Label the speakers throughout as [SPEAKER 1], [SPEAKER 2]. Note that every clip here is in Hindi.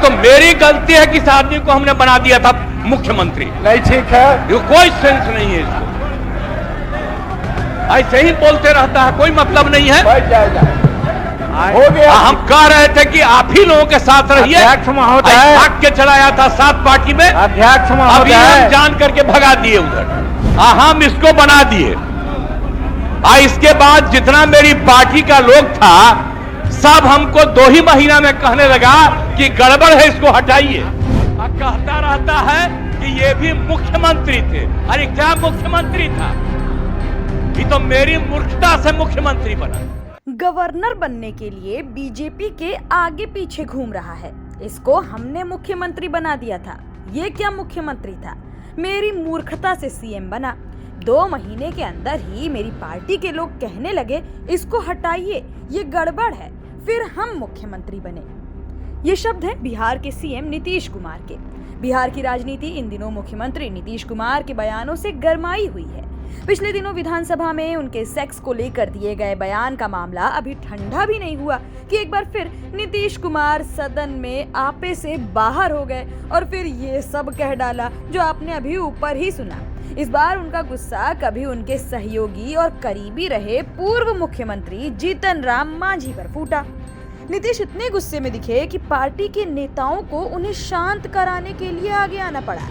[SPEAKER 1] तो मेरी गलती है कि इस आदमी को हमने बना दिया था मुख्यमंत्री।
[SPEAKER 2] नहीं ठीक है,
[SPEAKER 1] ये कोई सेंस नहीं है इसको, ऐसे ही बोलते रहता है, कोई मतलब नहीं है।
[SPEAKER 2] बैठ जाएगा, हो गया।
[SPEAKER 1] हम कह रहे थे कि आप ही लोगों के साथ रहिए।
[SPEAKER 2] अध्यक्ष महोदय,
[SPEAKER 1] भाग के चलाया था 7 पार्टी में,
[SPEAKER 2] अध्यक्ष
[SPEAKER 1] अभी
[SPEAKER 2] महोदय,
[SPEAKER 1] हम जान करके भगा दिए उधर। हम इसको बना दिए। इसके बाद जितना मेरी पार्टी का लोग था सब हमको 2 ही महीना में कहने लगा कि गड़बड़ है, इसको हटाइए। कहता रहता है कि ये भी मुख्यमंत्री थे। अरे क्या मुख्यमंत्री था, ये तो मेरी मूर्खता से मुख्यमंत्री बना।
[SPEAKER 3] गवर्नर बनने के लिए बीजेपी के आगे पीछे घूम रहा है। इसको हमने मुख्यमंत्री बना दिया था। ये क्या मुख्यमंत्री था, मेरी मूर्खता से सीएम बना। 2 महीने के अंदर ही मेरी पार्टी के लोग कहने लगे इसको हटाइए, ये गड़बड़ है, फिर हम मुख्यमंत्री बने। ये शब्द हैं बिहार के सीएम नीतीश कुमार के। बिहार की राजनीति इन दिनों मुख्यमंत्री नीतीश कुमार के बयानों से गरमाई हुई है। पिछले दिनों विधानसभा में उनके सेक्स को लेकर दिए गए बयान का मामला अभी ठंडा भी नहीं हुआ कि एक बार फिर नीतीश कुमार सदन में आपे से बाहर हो गए और फिर ये सब कह डाला जो आपने अभी ऊपर ही सुना। इस बार उनका गुस्सा कभी उनके सहयोगी और करीबी रहे पूर्व मुख्यमंत्री जीतन राम मांझी पर फूटा। नीतीश इतने गुस्से में दिखे कि पार्टी के नेताओं को उन्हें शांत कराने के लिए आगे आना पड़ा।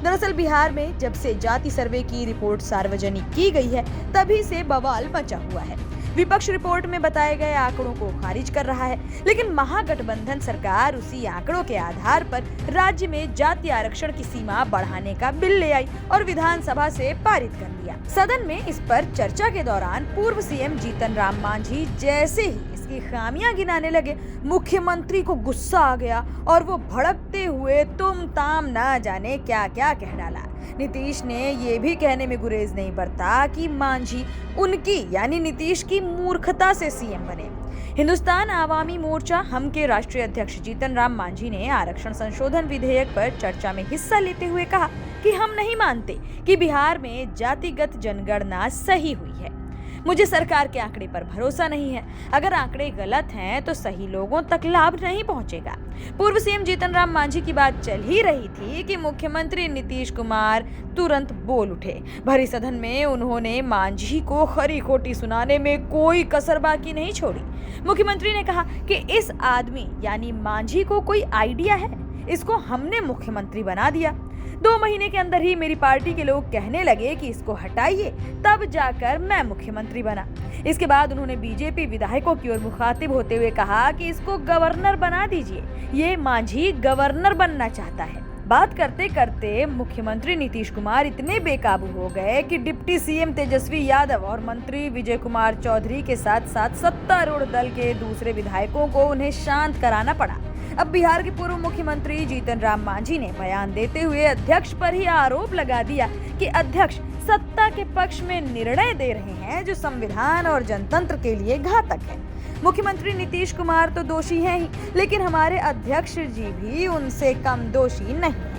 [SPEAKER 3] दरअसल बिहार में जब से जाति सर्वे की रिपोर्ट सार्वजनिक की गई है तभी से बवाल मचा हुआ है। विपक्ष रिपोर्ट में बताए गए आंकड़ों को खारिज कर रहा है, लेकिन महागठबंधन सरकार उसी आंकड़ों के आधार पर राज्य में जाति आरक्षण की सीमा बढ़ाने का बिल ले आई और विधानसभा से पारित कर दिया। सदन में इस पर चर्चा के दौरान पूर्व सीएम जीतन राम मांझी जैसे ही इसकी खामियां गिनाने लगे, मुख्यमंत्री को गुस्सा आ गया और वो भड़कते हुए तुम ताम ना जाने क्या क्या कह डाला। नीतीश ने ये भी कहने में गुरेज नहीं बरता कि मांझी उनकी यानी नीतीश की मूर्खता से सीएम बने। हिंदुस्तान आवामी मोर्चा हम के राष्ट्रीय अध्यक्ष जीतन राम मांझी ने आरक्षण संशोधन विधेयक पर चर्चा में हिस्सा लेते हुए कहा कि हम नहीं मानते कि बिहार में जातिगत जनगणना सही हुई है। मुझे सरकार के आंकड़े पर भरोसा नहीं है। अगर आंकड़े गलत हैं तो सही लोगों तक लाभ नहीं पहुंचेगा। पूर्व सीएम जीतन राम मांझी की बात चल ही रही थी कि मुख्यमंत्री नीतीश कुमार तुरंत बोल उठे। भरी सदन में उन्होंने मांझी को खरी खोटी सुनाने में कोई कसर बाकी नहीं छोड़ी। मुख्यमंत्री ने कहा कि इस आदमी यानी मांझी को कोई आइडिया है, इसको हमने मुख्यमंत्री बना दिया। 2 महीने के अंदर ही मेरी पार्टी के लोग कहने लगे कि इसको हटाइए, तब जाकर मैं मुख्यमंत्री बना। इसके बाद उन्होंने बीजेपी विधायकों की ओर मुखातिब होते हुए कहा कि इसको गवर्नर बना दीजिए, ये मांझी गवर्नर बनना चाहता है। बात करते करते मुख्यमंत्री नीतीश कुमार इतने बेकाबू हो गए कि डिप्टी सीएम तेजस्वी यादव और मंत्री विजय कुमार चौधरी के साथ साथ सत्तारूढ़ दल के दूसरे विधायकों को उन्हें शांत कराना पड़ा। अब बिहार के पूर्व मुख्यमंत्री जीतन राम मांझी ने बयान देते हुए अध्यक्ष पर ही आरोप लगा दिया कि अध्यक्ष सत्ता के पक्ष में निर्णय दे रहे हैं जो संविधान और जनतंत्र के लिए घातक है। मुख्यमंत्री नीतीश कुमार तो दोषी हैं ही, लेकिन हमारे अध्यक्ष जी भी उनसे कम दोषी नहीं।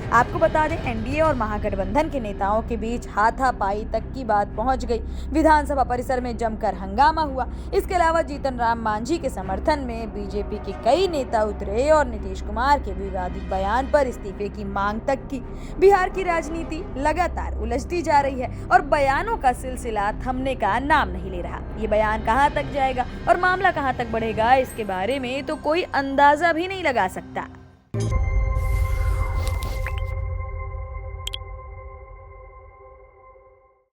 [SPEAKER 3] आपको बता दें, एनडीए और महागठबंधन के नेताओं के बीच हाथापाई तक की बात पहुंच गई। विधानसभा परिसर में जमकर हंगामा हुआ। इसके अलावा जीतन राम मांझी के समर्थन में बीजेपी के कई नेता उतरे और नीतीश कुमार के विवादित बयान पर इस्तीफे की मांग तक की। बिहार की राजनीति लगातार उलझती जा रही है और बयानों का सिलसिला थमने का नाम नहीं ले रहा। ये बयान कहां तक जाएगा और मामला कहां तक बढ़ेगा, इसके बारे में तो कोई अंदाजा भी नहीं लगा सकता।